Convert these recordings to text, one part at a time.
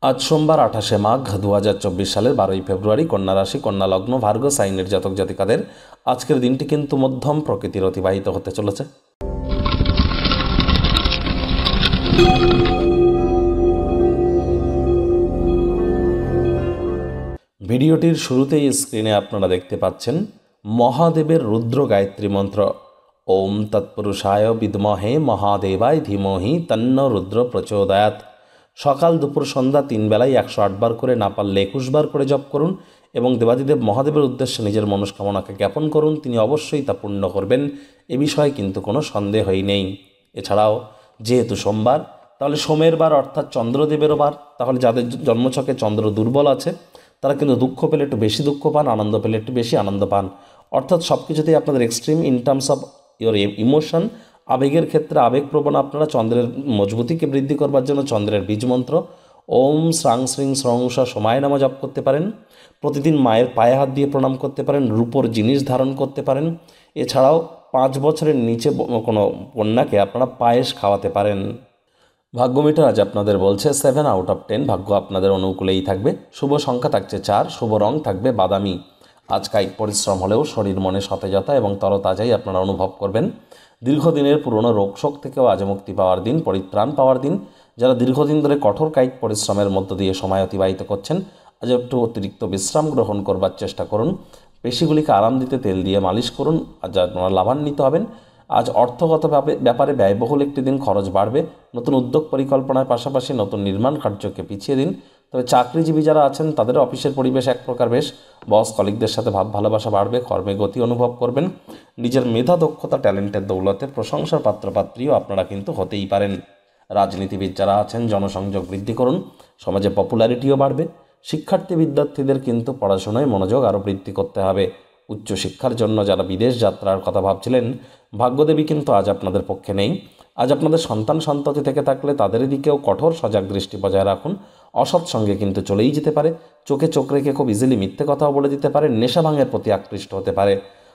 আজ সোমবার 28শে মাঘ 2024 সালের 12ই ফেব্রুয়ারি, কন্যা রাশি, কন্যা লগ্ন, ভার্গ সাইনের জাতক জাতিকাদের আজকের দিনটি কিন্তু মধ্যম প্রকৃতির অতিবাহিত হতে চলেছে। ভিডিওটির শুরুতেই স্ক্রিনে আপনারা দেখতে পাচ্ছেন মহাদেবের রুদ্র গায়ত্রী মন্ত্র। ওম তৎপুরুষায় বিদ্মহে মহাদেবায় ধীমহি তন্ন রুদ্র প্রচোদয়াৎ। সকাল দুপুর সন্ধ্যা 3 বেলায় 108 বার করে, না পারলে 21 বার করে জপ করুন এবং দেবাদিদেব মহাদেবের উদ্দেশ্যে নিজের মনস্কামনাকে জ্ঞাপন করুন। তিনি অবশ্যই তা পূর্ণ করবেন, এ বিষয়ে কিন্তু কোনো সন্দেহই নেই। এছাড়াও যেহেতু সোমবার, তাহলে সোমের বার অর্থাৎ চন্দ্রদেবেরও বার। তাহলে যাদের জন্মছকে চন্দ্র দুর্বল আছে তারা কিন্তু দুঃখ পেলে একটু বেশি দুঃখ পান, আনন্দ পেলে একটু বেশি আনন্দ পান। অর্থাৎ সব কিছুতেই আপনাদের extreme in terms of your emotion, আবেগের ক্ষেত্রে আবেগপ্রবণ আপনারা চন্দ্রের মজবুতিকে বৃদ্ধি করবার জন্য চন্দ্রের বীজ মন্ত্র ওম শ্রাং শ্রীং স্রংস সময় নামা জপ করতে পারেন। প্রতিদিন মায়ের পায়ে হাত দিয়ে প্রণাম করতে পারেন, রূপোর জিনিস ধারণ করতে পারেন। এছাড়াও 5 বছরের নিচে কোনো কন্যাকে আপনারা পায়েস খাওয়াতে পারেন। ভাগ্যমিটার আজ আপনাদের বলছে 7 আউট অফ 10, ভাগ্য আপনাদের অনুকূলেই থাকবে। শুভ সংখ্যা থাকছে 4, শুভ রং থাকবে বাদামি। আজ কায়িক পরিশ্রম হলেও শরীর মনে সতেজতা এবং তরতাজাই আপনারা অনুভব করবেন। দীর্ঘদিনের পুরনো রোগশোক থেকেও আজ মুক্তি পাওয়ার দিন, পরিত্রাণ পাওয়ার দিন। যারা দীর্ঘদিন ধরে কঠোর কায়িক পরিশ্রমের মধ্য দিয়ে সময় অতিবাহিত করছেন, আজ একটু অতিরিক্ত বিশ্রাম গ্রহণ করবার চেষ্টা করুন। পেশিগুলিকে আরাম দিতে তেল দিয়ে মালিশ করুন, আজ আপনারা লাভান্বিত হবেন। আজ অর্থগত ব্যাপারে ব্যয়বহুল একটি দিন, খরচ বাড়বে। নতুন উদ্যোগ পরিকল্পনার পাশাপাশি নতুন নির্মাণ কার্যকে পিছিয়ে দিন। তবে চাকরিজীবী যারা আছেন তাদেরও অফিসের পরিবেশ এক প্রকার বেশ। বস কলিগদের সাথে ভাব ভালোবাসা বাড়বে, কর্মে গতি অনুভব করবেন। নিজের মেধা, দক্ষতা, ট্যালেন্টের দৌলতে প্রশংসার পাত্রপাত্রীও আপনারা কিন্তু হতেই পারেন। রাজনীতিবিদ যারা আছেন জনসংযোগ বৃদ্ধি করুন, সমাজে পপুলারিটিও বাড়বে। শিক্ষার্থী বিদ্যার্থীদের কিন্তু পড়াশোনায় মনোযোগ আরও বৃদ্ধি করতে হবে। উচ্চশিক্ষার জন্য যারা বিদেশ যাত্রার কথা ভাবছিলেন, ভাগ্যদেবী কিন্তু আজ আপনাদের পক্ষে নেই। আজ আপনাদের সন্তান সন্ততি থেকে থাকলে তাদের দিকেও কঠোর সজাগ দৃষ্টি বজায় রাখুন। অসৎ সঙ্গে কিন্তু চলেই যেতে পারে। চোখে চোখ রেখে খুব ইজিলি মিথ্যে কথাও বলে দিতে পারে, নেশা ভাঙের প্রতি আকৃষ্ট হতে পারে।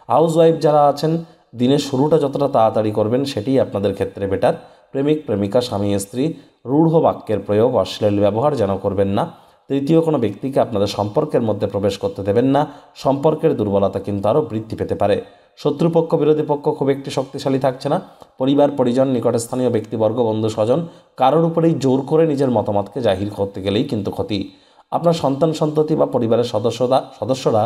হাউসওয়াইফ যারা আছেন, দিনের শুরুটা যতটা তাড়াতাড়ি করবেন সেটিই আপনাদের ক্ষেত্রে বেটার। প্রেমিক প্রেমিকা, স্বামী স্ত্রী, রূঢ় বাক্যের প্রয়োগ, অশ্লীল ব্যবহার যেন করবেন না। তৃতীয় কোনো ব্যক্তিকে আপনাদের সম্পর্কের মধ্যে প্রবেশ করতে দেবেন না। সম্পর্কের দুর্বলতা কিন্তু আরও বৃদ্ধি পেতে পারে। শত্রুপক্ষ, বিরোধী পক্ষ খুব একটি শক্তিশালী থাকছে না। পরিবার, পরিজন, নিকটস্থানীয় ব্যক্তিবর্গ, বন্ধু স্বজন কারোর উপরেই জোর করে নিজের মতামতকে জাহির করতে গেলেই কিন্তু ক্ষতি। আপনার সন্তান সন্ততি বা পরিবারের সদস্যরা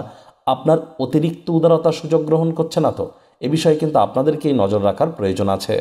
আপনার অতিরিক্ত উদারতার সুযোগ গ্রহণ করছে না তো, এ বিষয়ে কিন্তু আপনাদেরকেই নজর রাখার প্রয়োজন আছে।